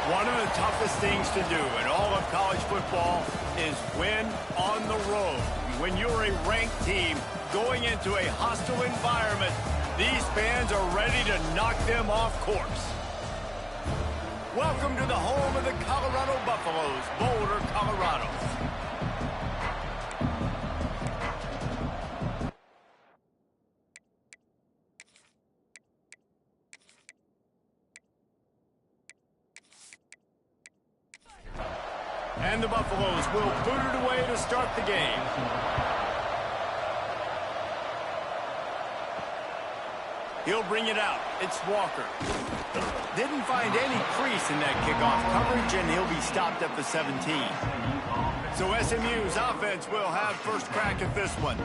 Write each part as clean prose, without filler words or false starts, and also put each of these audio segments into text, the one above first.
One of the toughest things to do in all of college football is win on the road. When you're a ranked team going into a hostile environment, these fans are ready to knock them off course. Welcome to the home of the Colorado Buffaloes, Boulder, Colorado. And the Buffaloes will boot it away to start the game. He'll bring it out. It's Walker. Didn't find any crease in that kickoff coverage, and he'll be stopped at the 17. So SMU's offense will have first crack at this one.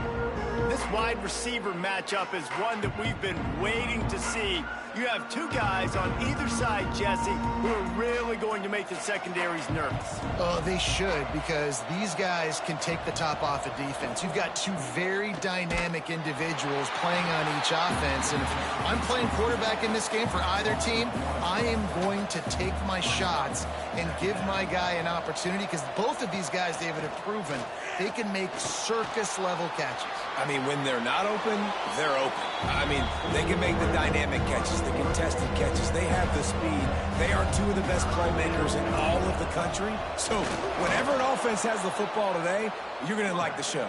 This wide receiver matchup is one that we've been waiting to see. You have two guys on either side, Jesse, who are really going to make the secondaries nervous. Oh, they should, because these guys can take the top off of defense. You've got two very dynamic individuals playing on each offense, and if I'm playing quarterback in this game for either team, I am going to take my shots and give my guy an opportunity, because both of these guys, David, have proven they can make circus-level catches. I mean, when they're not open, they're open. I mean, they can make the dynamic catches, the contested catches. They have the speed. They are two of the best playmakers in all of the country. So whenever an offense has the football today, you're going to like the show.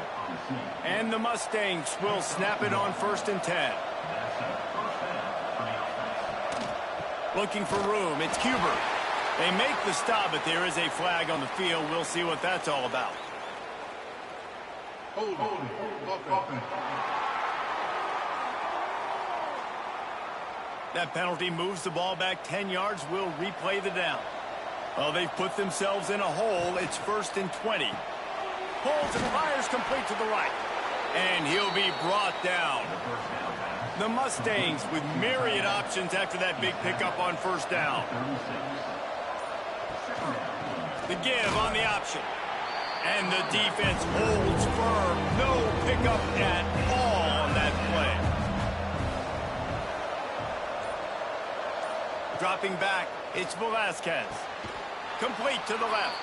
And the Mustangs will snap it on 1st and 10. Looking for room. It's Cuber. They make the stop, but there is a flag on the field. We'll see what that's all about. That penalty moves the ball back 10 yards. We'll replay the down. Well, they've put themselves in a hole. It's 1st and 20. Pulls and fires complete to the right. And he'll be brought down. The Mustangs with myriad options after that big pickup on 1st down. The give on the option. And the defense holds firm. No pickup at all on that play. Dropping back, it's Velasquez. Complete to the left.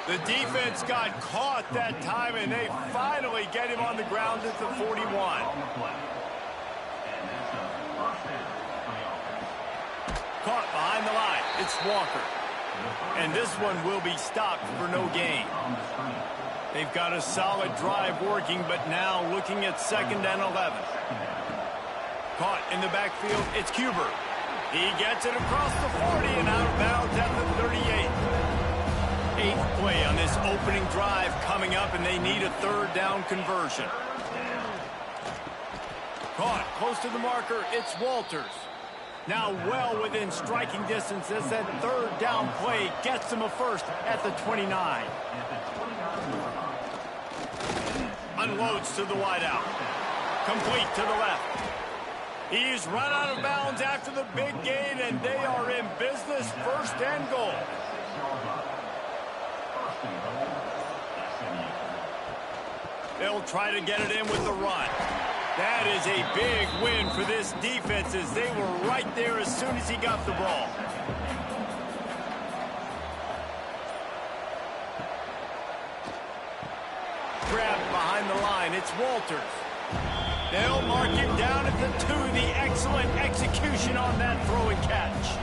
The defense got caught that time, and they finally get him on the ground at the 41. Caught behind the line. It's Walker. And this one will be stopped for no gain. They've got a solid drive working, but now looking at 2nd and 11. Caught in the backfield, it's Cuber. He gets it across the 40 and out of bounds at the 38. 8th play on this opening drive coming up, and they need a 3rd down conversion. Caught close to the marker, it's Walters. Now well within striking distance as that 3rd down play gets them a first at the 29. Unloads to the wideout. Complete to the left. He's run out of bounds after the big gain, and they are in business. 1st and goal. They'll try to get it in with the run. That is a big win for this defense, as they were right there as soon as he got the ball. Grabbed behind the line, it's Walters. They'll mark him down at the 2. The excellent execution on that throw and catch.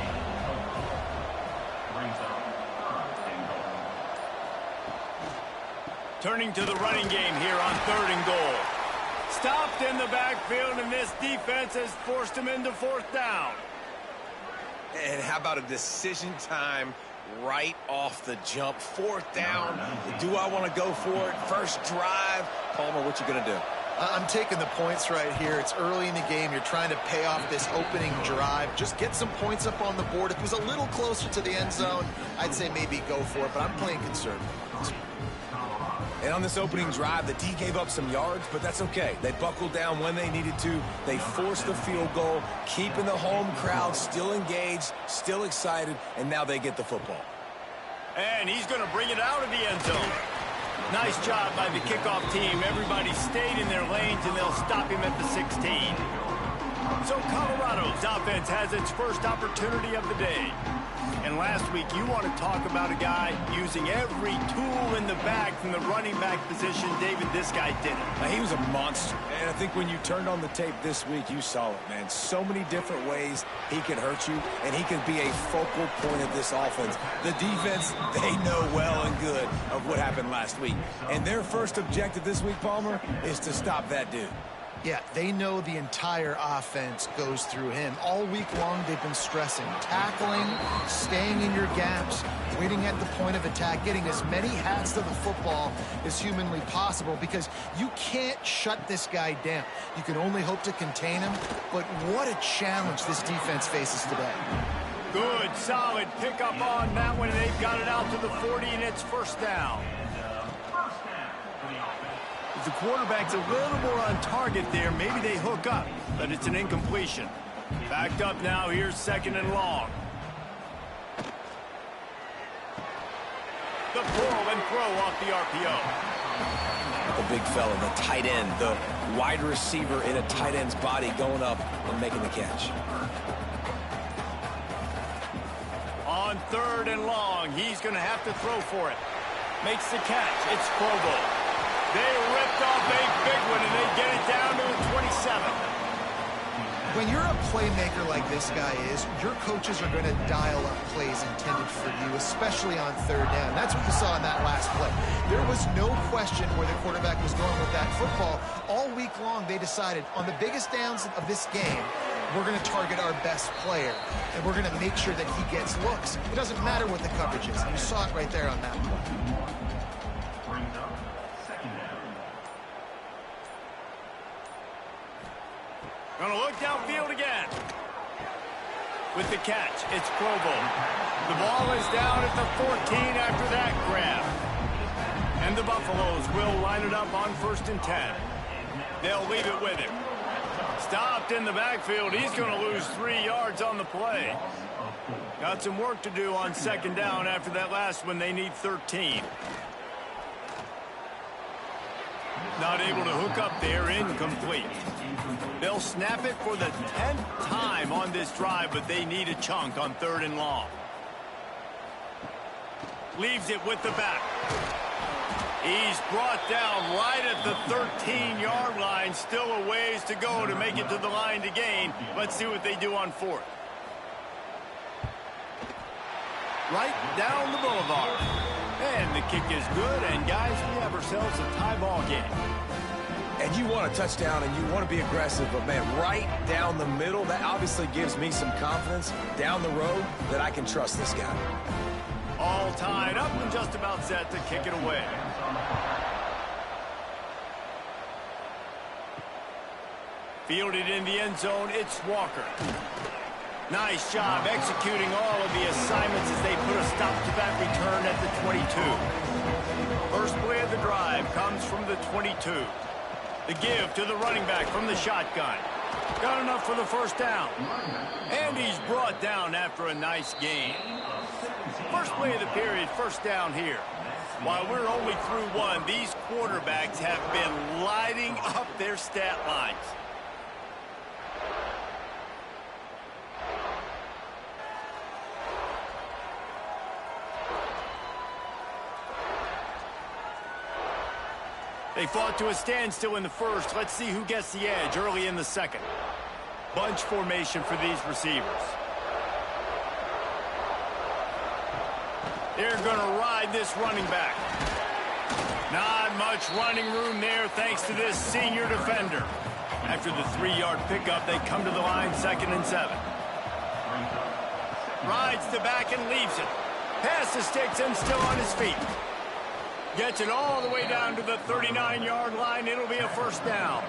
Turning to the running game here on 3rd and goal. Stopped in the backfield, and this defense has forced him into 4th down. And how about a decision time right off the jump? 4th down. Do I want to go for it? First drive. Palmer, what you going to do? I'm taking the points right here. It's early in the game. You're trying to pay off this opening drive. Just get some points up on the board. If it was a little closer to the end zone, I'd say maybe go for it, but I'm playing conservative. And on this opening drive, the D gave up some yards, but that's okay. They buckled down when they needed to. They forced the field goal, keeping the home crowd still engaged, still excited, and now they get the football. And he's going to bring it out of the end zone. Nice job by the kickoff team. Everybody stayed in their lanes, and they'll stop him at the 16. So Colorado's offense has its first opportunity of the day. And last week, you want to talk about a guy using every tool in the bag from the running back position. David, this guy did it. He was a monster. And I think when you turned on the tape this week, you saw it, man. So many different ways he can hurt you, and he can be a focal point of this offense. The defense, they know well and good of what happened last week. And their first objective this week, Palmer, is to stop that dude. Yeah, they know the entire offense goes through him. All week long, they've been stressing, tackling, staying in your gaps, waiting at the point of attack, getting as many hats to the football as humanly possible, because you can't shut this guy down. You can only hope to contain him, but what a challenge this defense faces today. Good, solid pickup on that one. They've got it out to the 40, and it's first down. The quarterback's a little more on target there. Maybe they hook up, but it's an incompletion. Backed up now. Here's second and long. The pull and throw off the RPO. The big fella, the tight end, the wide receiver in a tight end's body going up and making the catch. On third and long, he's going to have to throw for it. Makes the catch. It's Provo. They ripped off a big one, and they get it down to the 27. When you're a playmaker like this guy is, your coaches are going to dial up plays intended for you, especially on third down. That's what you saw in that last play. There was no question where the quarterback was going with that football. All week long, they decided on the biggest downs of this game, we're going to target our best player, and we're going to make sure that he gets looks. It doesn't matter what the coverage is. You saw it right there on that play. Gonna look downfield again. With the catch, it's Provo. The ball is down at the 14 after that grab. And the Buffaloes will line it up on 1st and 10. They'll leave it with him. Stopped in the backfield. He's gonna lose 3 yards on the play. Got some work to do on 2nd down after that last one. They need 13. Not able to hook up there, incomplete. They'll snap it for the 10th time on this drive, but they need a chunk on 3rd and long. Leaves it with the back. He's brought down right at the 13-yard line. Still a ways to go to make it to the line to gain. Let's see what they do on 4th. Right down the boulevard. And the kick is good, and guys, we have ourselves a tie ball game. And you want a touchdown, and you want to be aggressive, but, man, right down the middle, that obviously gives me some confidence down the road that I can trust this guy. All tied up and just about set to kick it away. Fielded in the end zone, it's Walker. Nice job executing all of the assignments as they put a stop to that return at the 22. First play of the drive comes from the 22. The give to the running back from the shotgun. Got enough for the first down. And he's brought down after a nice gain. First play of the period, first down here. While we're only through one, these quarterbacks have been lighting up their stat lines. They fought to a standstill in the first. Let's see who gets the edge early in the second. Bunch formation for these receivers. They're going to ride this running back. Not much running room there thanks to this senior defender. After the 3-yard pickup, they come to the line 2nd and 7. Rides the back and leaves it. Pass the sticks and still on his feet. Gets it all the way down to the 39-yard line. It'll be a first down.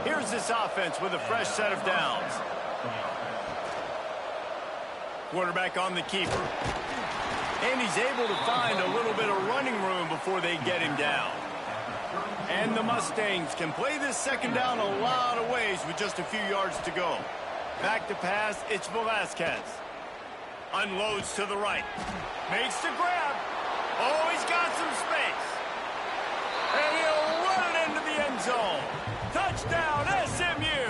Here's this offense with a fresh set of downs. Quarterback on the keeper. And he's able to find a little bit of running room before they get him down. And the Mustangs can play this 2nd down a lot of ways with just a few yards to go. Back to pass, it's Velasquez. Unloads to the right. Makes the grab. Oh, he's got some space. And he'll run it into the end zone. Touchdown, SMU.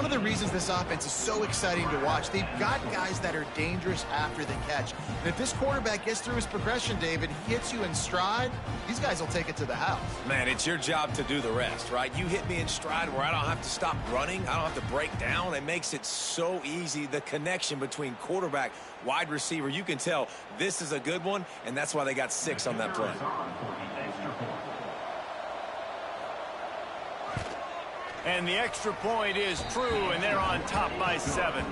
one of the reasons this offense is so exciting to watch. They've got guys that are dangerous after the catch. And if this quarterback gets through his progression, David, hits you in stride, these guys will take it to the house. Man, it's your job to do the rest, right? You hit me in stride where I don't have to stop running. I don't have to break down. It makes it so easy. The connection between quarterback, wide receiver, you can tell this is a good one, and that's why they got 6 on that play. And the extra point is true, and they're on top by 7.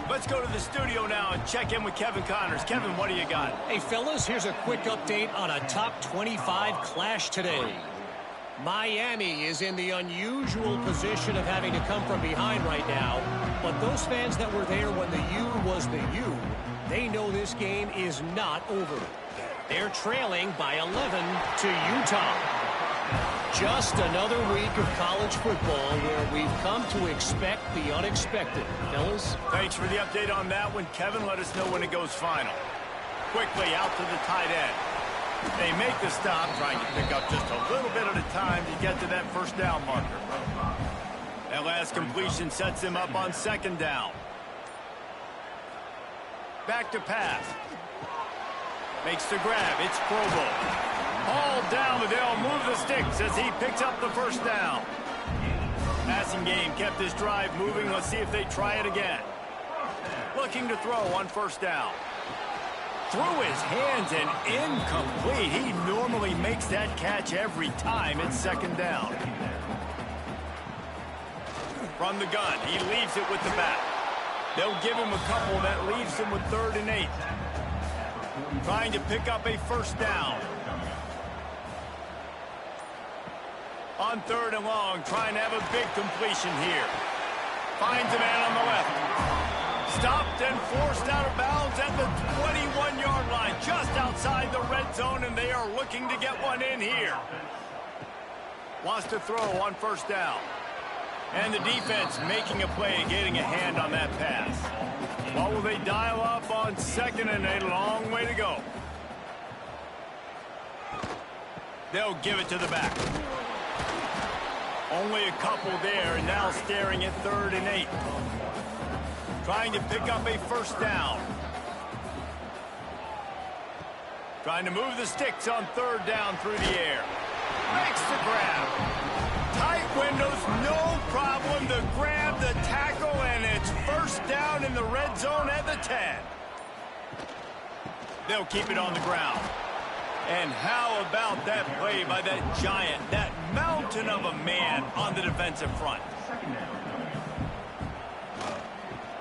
Let's go to the studio now and check in with Kevin Connors. Kevin, what do you got? Hey, fellas, here's a quick update on a top 25 clash today. Miami is in the unusual position of having to come from behind right now, but those fans that were there when the U was the U, they know this game is not over. They're trailing by 11 to Utah. Just another week of college football where we've come to expect the unexpected. Fellas? Thanks for the update on that one, Kevin. Let us know when it goes final. Quickly out to the tight end. They make the stop, trying to pick up just a little bit at a time to get to that first down marker. That last completion sets them up on 2nd down. Back to pass. Makes the grab. It's Provo. All down, but they'll move the sticks as he picks up the first down. Passing game kept this drive moving. Let's see if they try it again. Looking to throw on 1st down. Through his hands and incomplete. He normally makes that catch every time. It's 2nd down. From the gun, he leaves it with the back. They'll give him a couple that leaves him with 3rd and 8. Trying to pick up a 1st down. On 3rd and long, trying to have a big completion here. Finds a man on the left. Stopped and forced out of bounds at the 21-yard line, just outside the red zone, and they are looking to get one in here. Wants to throw on 1st down. And the defense making a play, getting a hand on that pass. What will they dial up on 2nd and a long way to go? They'll give it to the back. Only a couple there, and now staring at 3rd and 8. Trying to pick up a 1st down. Trying to move the sticks on 3rd down through the air. Makes the grab. Tight windows, no problem. The grab, the tackle, and it's 1st down in the red zone at the 10. They'll keep it on the ground. And how about that play by that giant, that mountain of a man on the defensive front?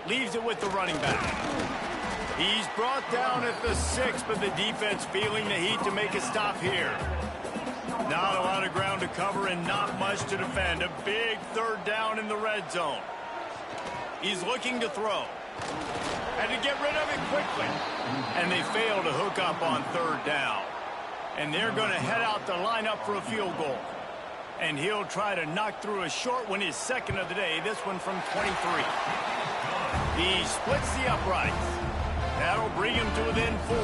Leaves it with the running back. He's brought down at the 6, but the defense feeling the heat to make a stop here. Not a lot of ground to cover and not much to defend. A big 3rd down in the red zone. He's looking to throw. Had to get rid of it quickly. And they fail to hook up on 3rd down. And they're going to head out to line up for a field goal. And he'll try to knock through a short one, his 2nd of the day, this one from 23. He splits the uprights. That'll bring him to within 4.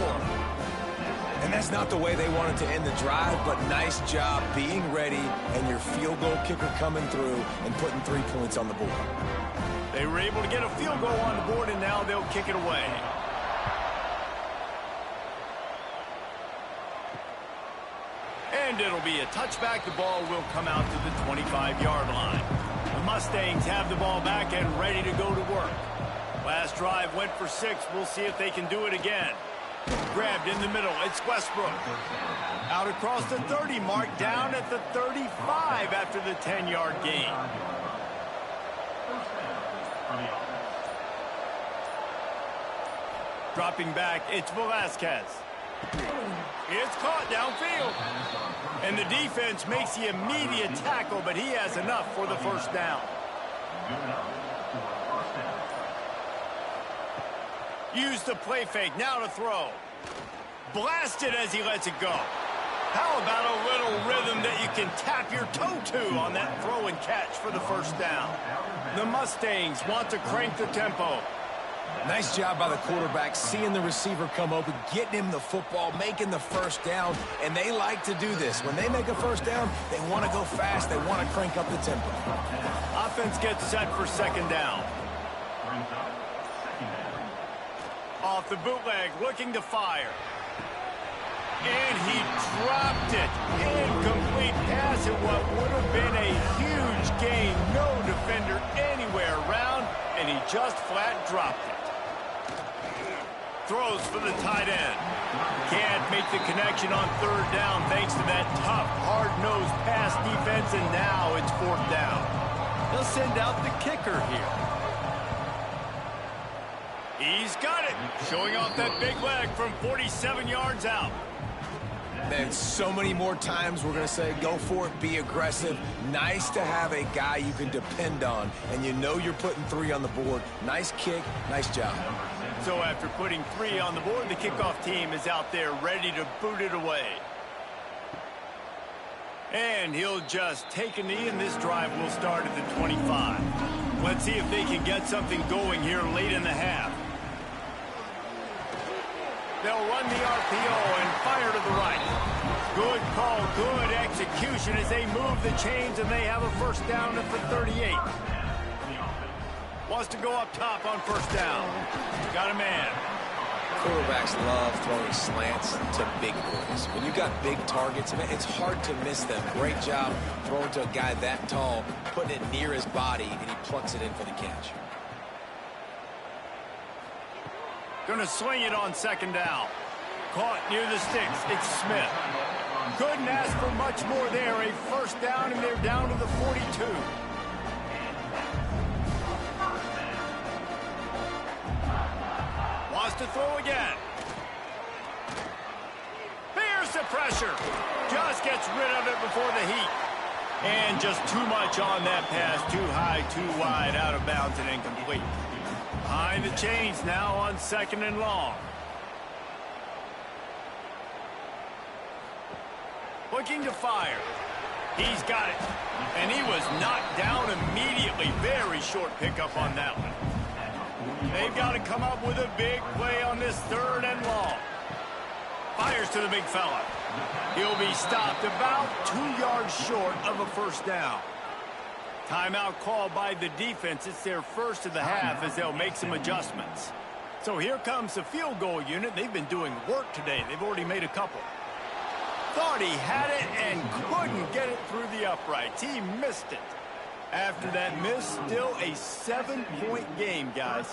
And that's not the way they wanted to end the drive, but nice job being ready and your field goal kicker coming through and putting 3 points on the board. They were able to get a field goal on the board, and now they'll kick it away. And it'll be a touchback. The ball will come out to the 25-yard line. The Mustangs have the ball back and ready to go to work. Last drive went for 6. We'll see if they can do it again. Grabbed in the middle. It's Westbrook. Out across the 30 mark, down at the 35 after the 10-yard gain. Dropping back, it's Velasquez. It's caught downfield. And the defense makes the immediate tackle, but he has enough for the 1st down. Use the play fake, now to throw. Blasted as he lets it go. How about a little rhythm that you can tap your toe to on that throw and catch for the 1st down? The Mustangs want to crank the tempo. Nice job by the quarterback, seeing the receiver come open, getting him the football, making the first down, and they like to do this. When they make a first down, they want to go fast, they want to crank up the tempo. Offense gets set for second down. Off the bootleg, looking to fire. And he dropped it. Incomplete pass at what would have been a huge gain. No defender anywhere around, and he just flat dropped it. Throws for the tight end. Can't make the connection on third down thanks to that tough, hard-nosed pass defense, and now it's fourth down. They'll send out the kicker here. He's got it. Showing off that big leg from 47 yards out. And so many more times we're going to say, go for it, be aggressive. Nice to have a guy you can depend on, and you know you're putting 3 on the board. Nice kick, nice job. So after putting 3 on the board, the kickoff team is out there ready to boot it away. And he'll just take a knee, and this drive will start at the 25. Let's see if they can get something going here late in the half. They'll run the RPO and fire to the right. Good call, good execution as they move the chains, and they have a first down at the 38. Wants to go up top on first down. Got a man. Quarterbacks love throwing slants to big boys. When you've got big targets, it's hard to miss them. Great job throwing to a guy that tall, putting it near his body, and he plucks it in for the catch. Going to swing it on second down. Caught near the sticks. It's Smith. Couldn't ask for much more there. A first down, and they're down to the 42. Wants to throw again. Here's the pressure. Just gets rid of it before the heat. And just too much on that pass. Too high, too wide, out of bounds, and incomplete. Behind the chains now on second and long. Looking to fire. He's got it. And he was knocked down immediately. Very short pickup on that one. They've got to come up with a big play on this third and long. Fires to the big fella. He'll be stopped about 2 yards short of a first down. Timeout called by the defense. It's their first of the half as they'll make some adjustments. So here comes the field goal unit. They've been doing work today. They've already made a couple. Thought he had it and couldn't get it through the uprights. He missed it. After that miss, still a 7-point game, guys.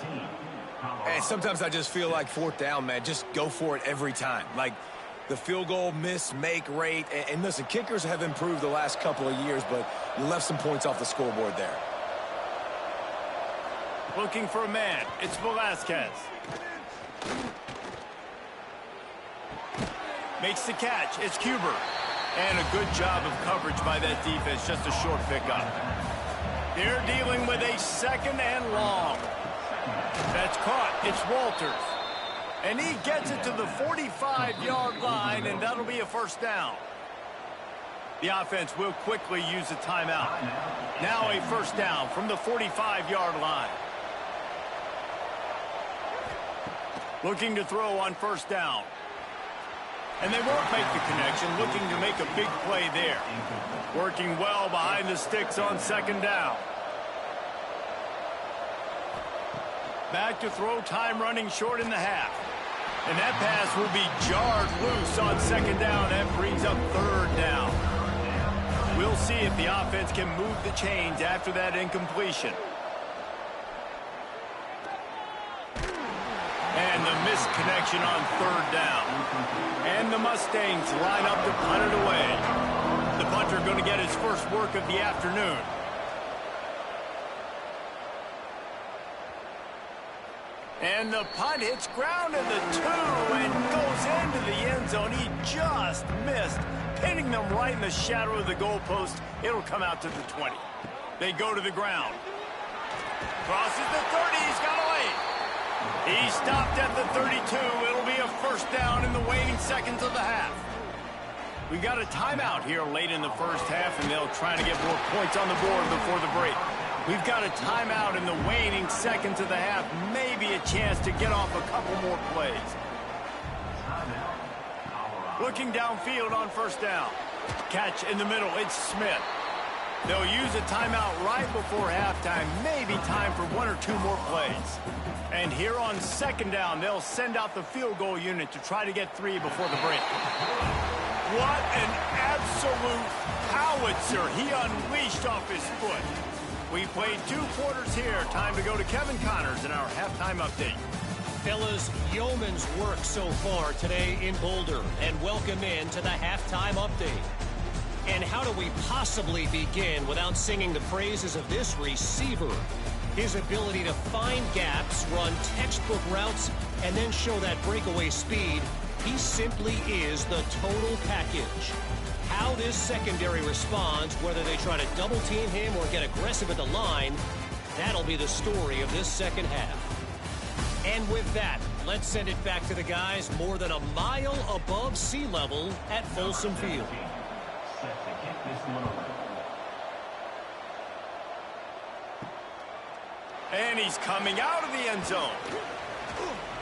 And sometimes I just feel like fourth down, man. Just go for it every time. Like the field goal miss, make rate. And listen, kickers have improved the last couple of years, but you left some points off the scoreboard there. Looking for a man. It's Velasquez. Makes the catch. It's Cuber. And a good job of coverage by that defense. Just a short pickup. They're dealing with a second and long. That's caught. It's Walters. And he gets it to the 45-yard line, and that'll be a first down. The offense will quickly use a timeout. Now a first down from the 45-yard line. Looking to throw on first down. And they won't make the connection, looking to make a big play there. Working well behind the sticks on second down. Back to throw, time running short in the half. And that pass will be jarred loose on second down. That brings up third down. We'll see if the offense can move the chains after that incompletion. And the missed connection on third down. And the Mustangs line up to punt it away. The punter going to get his first work of the afternoon. And the punt hits ground in the 2 and goes into the end zone. He just missed, pinning them right in the shadow of the goalpost. It'll come out to the 20. They go to the ground. Crosses the 30. He's got away. He stopped at the 32. It'll be a first down in the waning seconds of the half. We got a timeout here late in the first half, and they'll try to get more points on the board before the break. We've got a timeout in the waning seconds of the half. Maybe a chance to get off a couple more plays. Looking downfield on first down. Catch in the middle. It's Smith. They'll use a timeout right before halftime. Maybe time for one or two more plays. And here on second down, they'll send out the field goal unit to try to get 3 before the break. What an absolute howitzer he unleashed off his foot. We played 2 quarters here. Time to go to Kevin Connors in our halftime update. Fellas, yeoman's work so far today in Boulder, and welcome in to the halftime update. And how do we possibly begin without singing the praises of this receiver? His ability to find gaps, run textbook routes, and then show that breakaway speed. He simply is the total package. How this secondary responds, whether they try to double team him or get aggressive at the line, that'll be the story of this second half. And with that, let's send it back to the guys more than a mile above sea level at Folsom Field. And he's coming out of the end zone.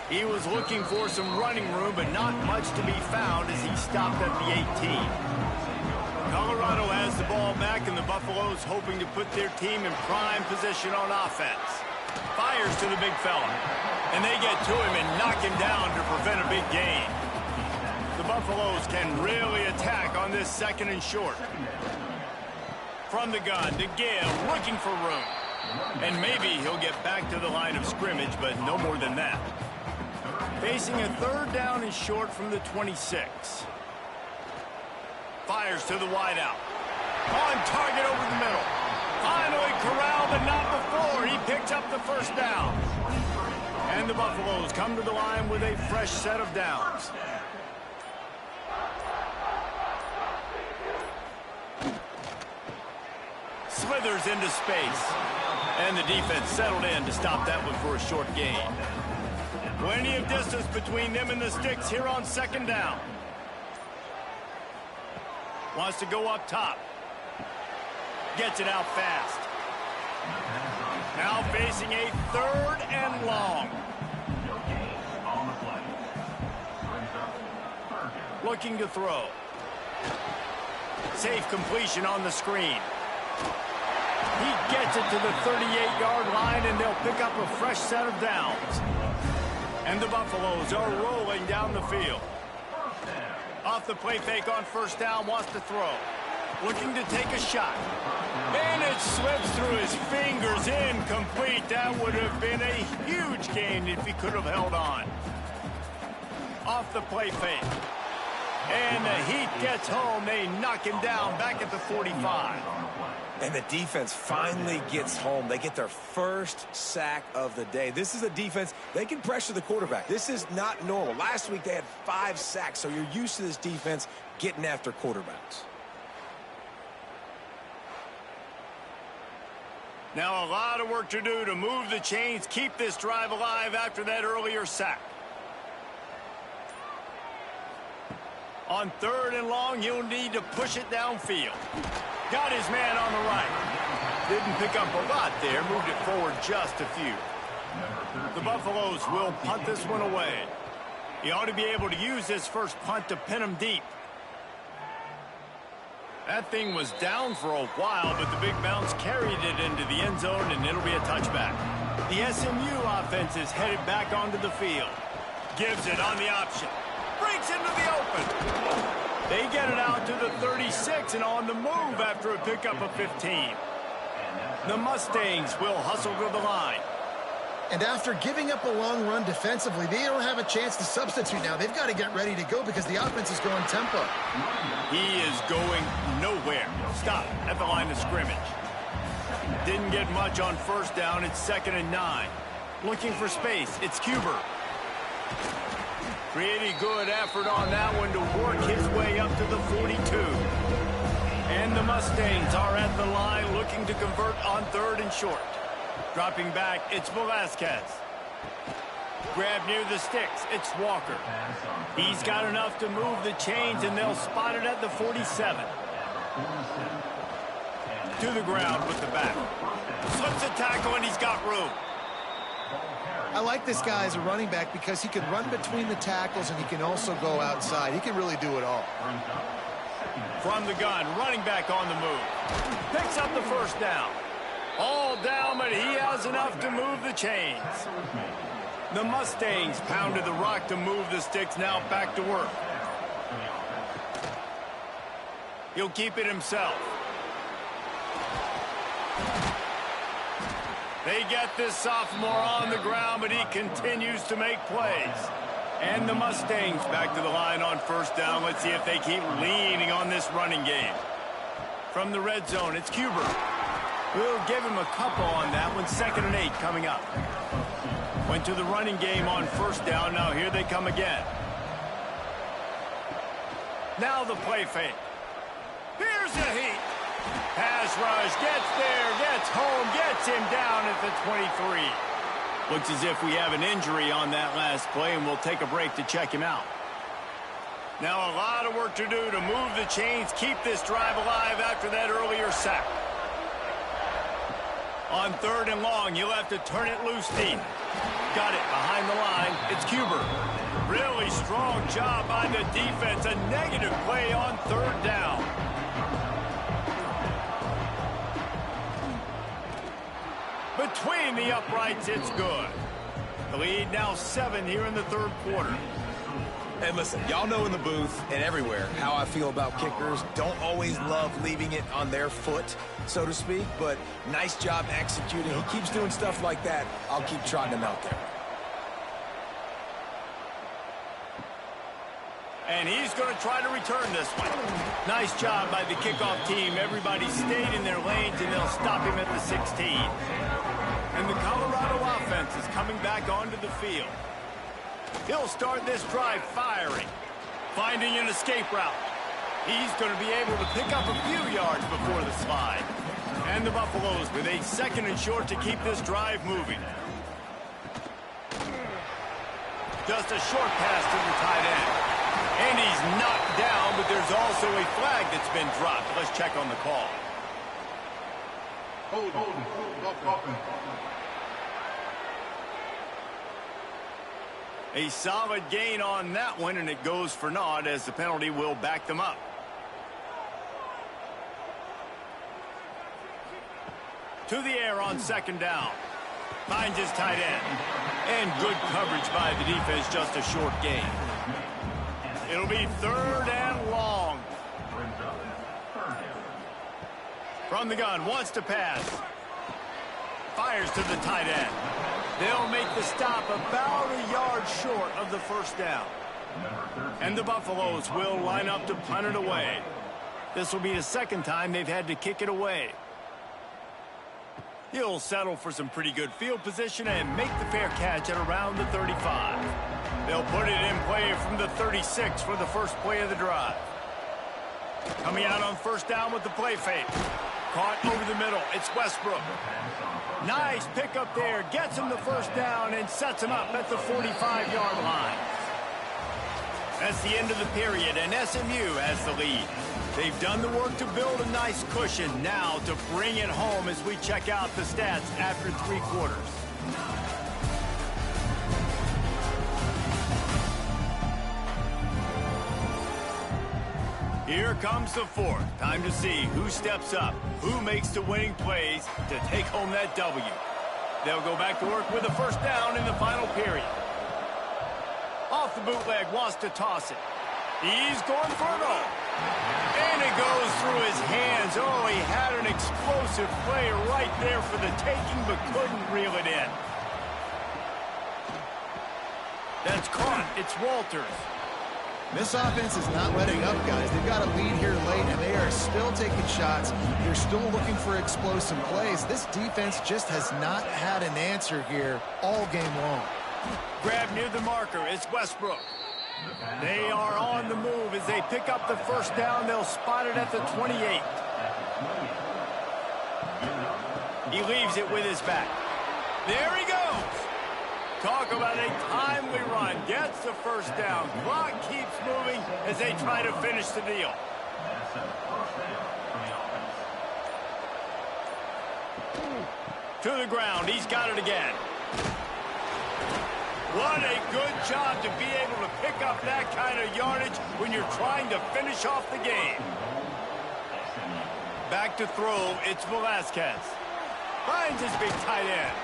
He was looking for some running room, but not much to be found as he stopped at the 18. Colorado has the ball back, and the Buffaloes hoping to put their team in prime position on offense. Fires to the big fella, and they get to him and knock him down to prevent a big gain. The Buffaloes can really attack on this second and short. From the gun to Gale, looking for room. And maybe he'll get back to the line of scrimmage, but no more than that. Facing a third down and short from the 26. Fires to the wideout. On target over the middle. Finally corralled, but not before. He picked up the first down. And the Buffaloes come to the line with a fresh set of downs. Slithers into space. And the defense settled in to stop that one for a short gain. Plenty of distance between them and the sticks here on second down. Wants to go up top. Gets it out fast. Now facing a third and long. Looking to throw. Safe completion on the screen. He gets it to the 38-yard line, and they'll pick up a fresh set of downs. And the Buffaloes are rolling down the field. Off the play fake on first down, wants to throw. Looking to take a shot. And it slips through his fingers, incomplete. That would have been a huge gain if he could have held on. Off the play fake. And the Heat gets home. They knock him down back at the 45. And the defense finally gets home. They get their first sack of the day. This is a defense, they can pressure the quarterback. This is not normal. Last week they had 5 sacks, so you're used to this defense getting after quarterbacks. Now a lot of work to do to move the chains, keep this drive alive after that earlier sack. On third and long, you'll need to push it downfield. Got his man on the right. Didn't pick up a lot there. Moved it forward just a few. The Buffaloes will punt this one away. He ought to be able to use this first punt to pin him deep. That thing was down for a while, but the big bounce carried it into the end zone, and it'll be a touchback. The SMU offense is headed back onto the field. Gives it on the option. Breaks into the open. They get it out to the 36 and on the move after a pickup of 15. The Mustangs will hustle to the line. And after giving up a long run defensively, they don't have a chance to substitute now. They've got to get ready to go because the offense is going tempo. He is going nowhere. Stop at the line of scrimmage. Didn't get much on first down. It's 2nd and 9. Looking for space. It's Cuber. Pretty good effort on that one to work his way up to the 42. And the Mustangs are at the line looking to convert on third and short. Dropping back, it's Velasquez. Grab near the sticks, it's Walker. He's got enough to move the chains, and they'll spot it at the 47. To the ground with the back. Slips got room. I like this guy as a running back because he can run between the tackles and he can also go outside. He can really do it all. From the gun, running back on the move. Picks up the first down. All down, but he has enough to move the chains. The Mustangs pounded the rock to move the sticks, now back to work. He'll keep it himself. They get this sophomore on the ground, but he continues to make plays. And the Mustangs back to the line on first down. Let's see if they keep leaning on this running game. From the red zone, it's Cuber. We'll give him a couple on that one. 2nd and 8 coming up. Went to the running game on first down. Now here they come again. Now the play fake. Here's a heat. Pass rush, gets there, gets home, gets him down at the 23. Looks as if we have an injury on that last play, and we'll take a break to check him out. Now a lot of work to do to move the chains, keep this drive alive after that earlier sack. On 3rd and long, you'll have to turn it loose deep. Got it behind the line. It's Cuber. Really strong job by the defense. A negative play on 3rd down. Between the uprights, it's good. The lead now 7 here in the 3rd quarter. And listen, y'all know in the booth and everywhere how I feel about kickers. Don't always love leaving it on their foot, so to speak, but nice job executing. He keeps doing stuff like that. I'll keep trotting him out there. And he's going to try to return this one. Nice job by the kickoff team. Everybody stayed in their lanes, and they'll stop him at the 16. And the Colorado offense is coming back onto the field. He'll start this drive firing. Finding an escape route. He's going to be able to pick up a few yards before the slide. And the Buffaloes with a 2nd and short to keep this drive moving. Just a short pass to the tight end. And he's knocked down, but there's also a flag that's been dropped. Let's check on the call. Hold. A solid gain on that one, and it goes for naught as the penalty will back them up. To the air on 2nd down. Finds his tight end. And good coverage by the defense, just a short gain. It'll be 3rd and long. From the gun, wants to pass. Fires to the tight end. They'll make the stop about a yard short of the 1st down. And the Buffaloes will line up to punt it away. This will be the 2nd time they've had to kick it away. He'll settle for some pretty good field position and make the fair catch at around the 35. They'll put it in play from the 36 for the first play of the drive. Coming out on 1st down with the play fake. Caught over the middle. It's Westbrook. Nice pickup there. Gets him the 1st down and sets him up at the 45-yard line. That's the end of the period, and SMU has the lead. They've done the work to build a nice cushion. Now to bring it home as we check out the stats after 3 quarters. Here comes the 4th. Time to see who steps up, who makes the winning plays to take home that W. They'll go back to work with a 1st down in the final period. Off the bootleg, wants to toss it. He's going for it all. And it goes through his hands. Oh, he had an explosive play right there for the taking, but couldn't reel it in. That's caught. It's Walters. This offense is not letting up, guys. They've got a lead here late, and they are still taking shots. They're still looking for explosive plays. This defense just has not had an answer here all game long. Grab near the marker. It's Westbrook. They are on the move. As they pick up the 1st down, they'll spot it at the 28. He leaves it with his back. There he goes. Talk about a timely run. Gets the 1st down. Clock keeps moving as they try to finish the deal. To the ground. He's got it again. What a good job to be able to pick up that kind of yardage when you're trying to finish off the game. Back to throw. It's Velasquez. Finds his big tight end.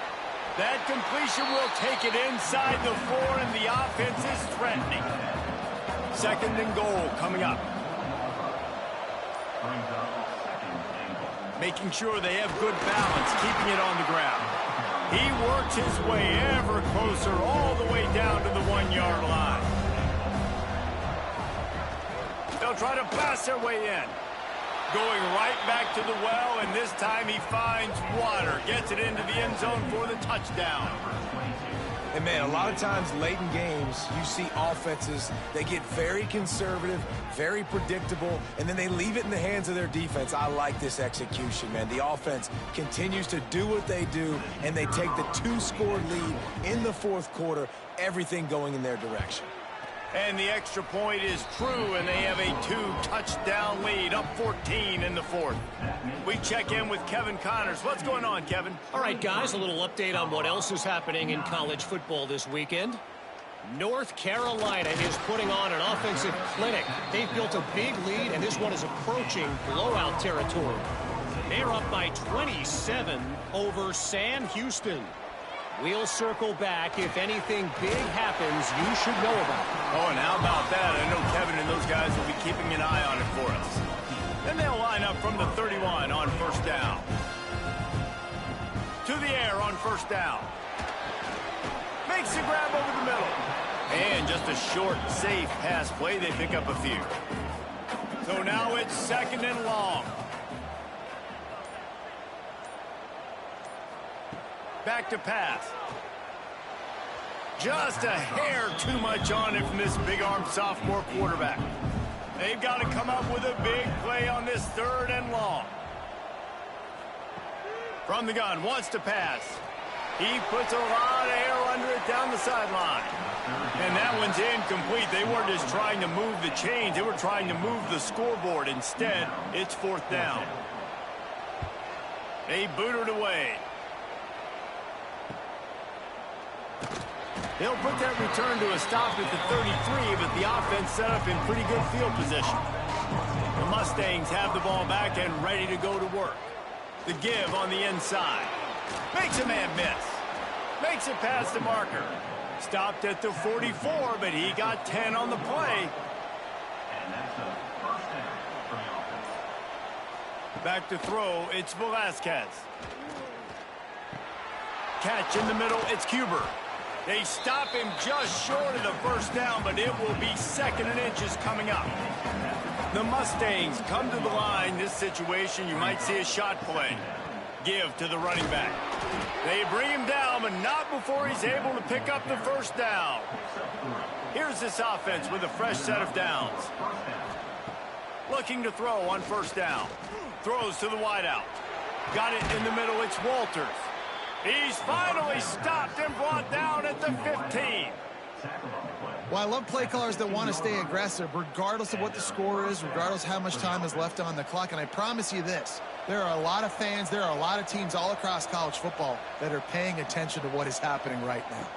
That completion will take it inside the 4, and the offense is threatening. 2nd and goal coming up. Making sure they have good balance, keeping it on the ground. He works his way ever closer all the way down to the 1-yard line. They'll try to pass their way in. Going right back to the well, and this time he finds water. Gets it into the end zone for the touchdown. And, man, a lot of times late in games, you see offenses, they get very conservative, very predictable, and then they leave it in the hands of their defense. I like this execution, man. The offense continues to do what they do, and they take the 2-score lead in the 4th quarter, everything going in their direction. And the extra point is true, and they have a 2-touchdown lead, up 14 in the 4th. We check in with Kevin Connors. What's going on, Kevin? All right, guys, a little update on what else is happening in college football this weekend. North Carolina is putting on an offensive clinic. They've built a big lead, and this one is approaching blowout territory. They're up by 27 over Sam Houston. We'll circle back. If anything big happens, you should know about it. Oh, and how about that? I know Kevin and those guys will be keeping an eye on it for us. Then they'll line up from the 31 on 1st down. To the air on 1st down. Makes the grab over the middle. And just a short, safe pass play. They pick up a few. So now it's 2nd and long. Back to pass. Just a hair too much on it from this big-armed sophomore quarterback. They've got to come up with a big play on this 3rd and long. From the gun, wants to pass. He puts a lot of air under it down the sideline. And that one's incomplete. They weren't just trying to move the chains. They were trying to move the scoreboard. Instead, it's 4th down. They boot it away. They'll put that return to a stop at the 33, but the offense set up in pretty good field position. The Mustangs have the ball back and ready to go to work. The give on the inside. Makes a man miss. Makes it past the marker. Stopped at the 44, but he got 10 on the play. Back to throw, it's Velasquez. Catch in the middle, it's Cuber. They stop him just short of the 1st down, but it will be 2nd and inches coming up. The Mustangs come to the line. This situation, you might see a shot play. Give to the running back. They bring him down, but not before he's able to pick up the 1st down. Here's this offense with a fresh set of downs. Looking to throw on 1st down. Throws to the wideout. Got it in the middle, it's Walters. He's finally stopped and brought down at the 15. Well, I love play callers that want to stay aggressive, regardless of what the score is, regardless of how much time is left on the clock. And I promise you this, there are a lot of fans, there are a lot of teams all across college football that are paying attention to what is happening right now.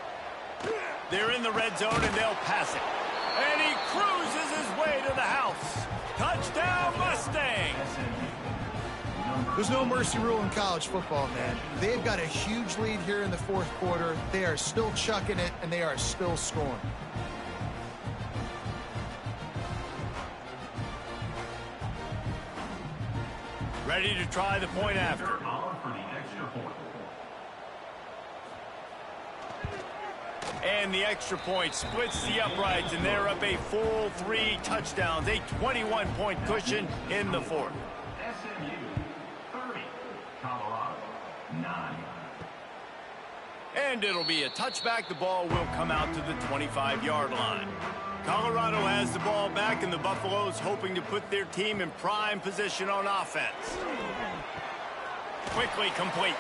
They're in the red zone, and they'll pass it. And he cruises his way to the house. Touchdown, Mustangs! There's no mercy rule in college football, man. They've got a huge lead here in the 4th quarter. They are still chucking it, and they are still scoring. Ready to try the point after. And the extra point splits the uprights, and they're up a full 3 touchdowns, a 21-point cushion in the 4th. SMU 30, Colorado 9. And it'll be a touchback. The ball will come out to the 25-yard line. Colorado has the ball back, and the Buffaloes hoping to put their team in prime position on offense. Quickly complete.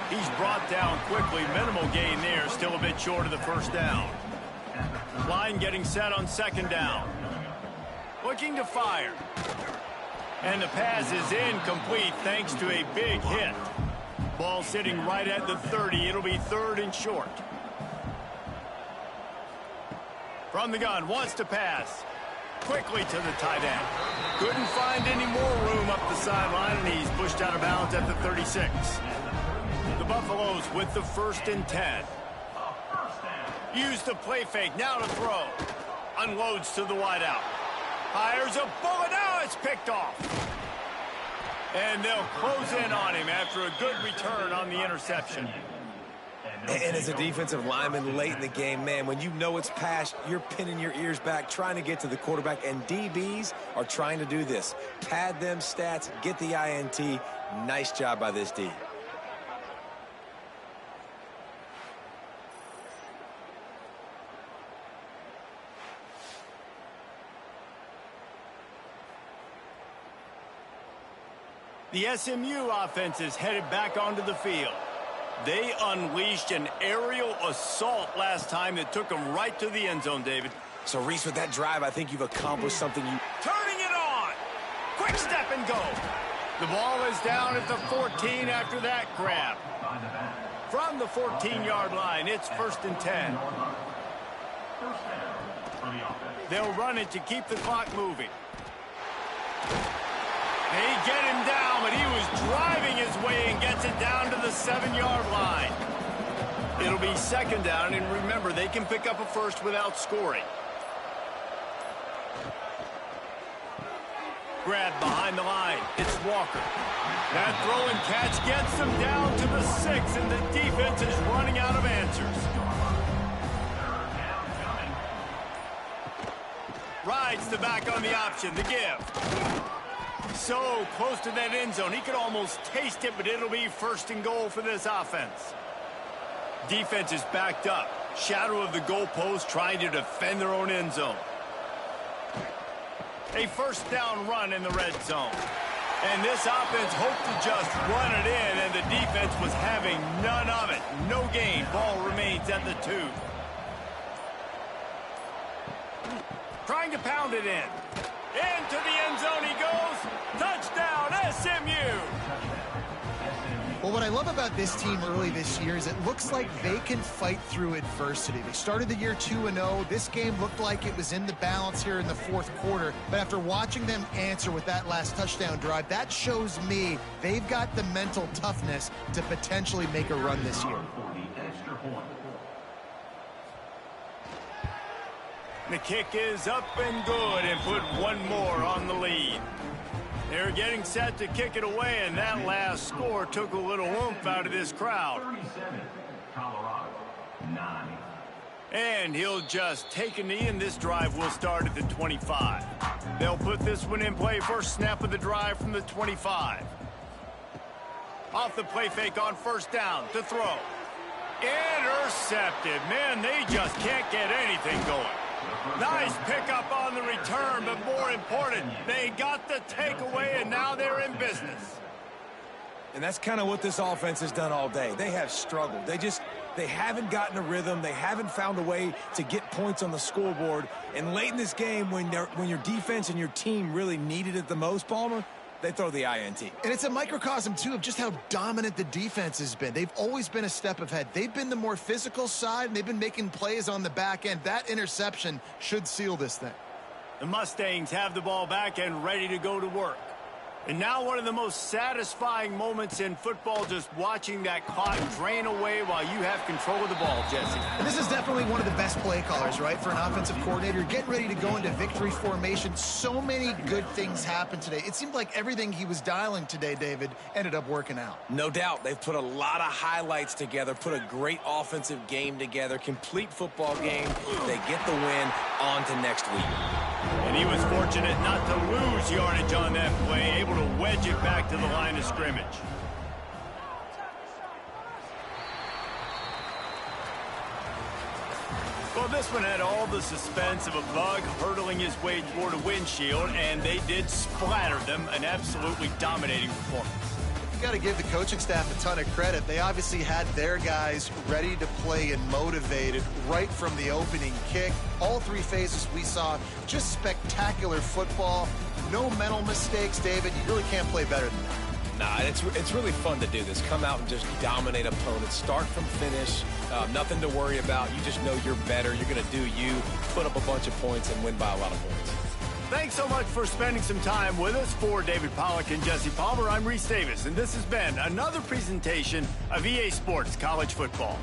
He's brought down quickly. Minimal gain there. Still a bit short of the 1st down. Line getting set on 2nd down. Looking to fire. And the pass is incomplete thanks to a big hit. Ball sitting right at the 30. It'll be 3rd and short. From the gun, wants to pass. Quickly to the tight end. Couldn't find any more room up the sideline, and he's pushed out of bounds at the 36. The Buffaloes with the 1st and 10. Use the play fake, now to throw. Unloads to the wideout. Fires a bullet, now it's picked off. And they'll close in on him after a good return on the interception. And as a defensive lineman late in the game, man, when you know it's pass, you're pinning your ears back, trying to get to the quarterback, and DBs are trying to do this. Pad them stats, get the INT. Nice job by this D. The SMU offense is headed back onto the field. They unleashed an aerial assault last time that took them right to the end zone, David. So, Reese, with that drive, I think you've accomplished something you... Turning it on! Quick step and go! The ball is down at the 14 after that grab. From the 14-yard line, it's 1st and 10. They'll run it to keep the clock moving. They get him down, but he was driving his way and gets it down to the 7-yard line. It'll be 2nd down, and remember, they can pick up a first without scoring. Grab behind the line. It's Walker. That throw and catch gets them down to the 6, and the defense is running out of answers. Rides the back on the option, the give. So close to that end zone. He could almost taste it, but it'll be 1st and goal for this offense. Defense is backed up. Shadow of the goalpost trying to defend their own end zone. A 1st down run in the red zone. And this offense hoped to just run it in, and the defense was having none of it. No gain. Ball remains at the 2. Trying to pound it in. Into the end zone he goes. Touchdown, SMU. Well, what I love about this team early this year is it looks like they can fight through adversity. They started the year 2-0. This game looked like it was in the balance here in the 4th quarter. But after watching them answer with that last touchdown drive, that shows me they've got the mental toughness to potentially make a run this year. The kick is up and good, and put one more on the lead. They're getting set to kick it away, and that last score took a little oomph out of this crowd. 37, Colorado, 9. And he'll just take a knee, and this drive will start at the 25. They'll put this one in play. First snap of the drive from the 25. Off the play fake on 1st down to throw. Intercepted. Man, they just can't get anything going. Nice pickup on the return, but more important, they got the takeaway, and now they're in business. And that's kind of what this offense has done all day. They have struggled. They haven't gotten a rhythm. They haven't found a way to get points on the scoreboard. And late in this game, when your defense and your team really needed it the most, Palmer, they throw the INT. And it's a microcosm, too, of just how dominant the defense has been. They've always been a step ahead. They've been the more physical side, and they've been making plays on the back end. That interception should seal this thing. The Mustangs have the ball back and ready to go to work. And now one of the most satisfying moments in football, just watching that clock drain away while you have control of the ball, Jesse. And this is definitely one of the best play callers, right, for an offensive coordinator. Getting ready to go into victory formation. So many good things happened today. It seemed like everything he was dialing today, David, ended up working out. No doubt. They've put a lot of highlights together, put a great offensive game together, complete football game. They get the win. On to next week. And he was fortunate not to lose yardage on that play, able to wedge it back to the line of scrimmage. Well, this one had all the suspense of a bug hurtling his way toward a windshield, and they did splatter them. An absolutely dominating performance. You got to give the coaching staff a ton of credit. They obviously had their guys ready to play and motivated right from the opening kick. All 3 phases we saw, just spectacular football. No mental mistakes, David. You really can't play better than that. Nah, it's really fun to do this. Come out and just dominate opponents. Start from finish. Nothing to worry about. You just know you're better. You're going to do you, put up a bunch of points, and win by a lot of points. Thanks so much for spending some time with us. For David Pollack and Jesse Palmer, I'm Reese Davis, and this has been another presentation of EA Sports College Football.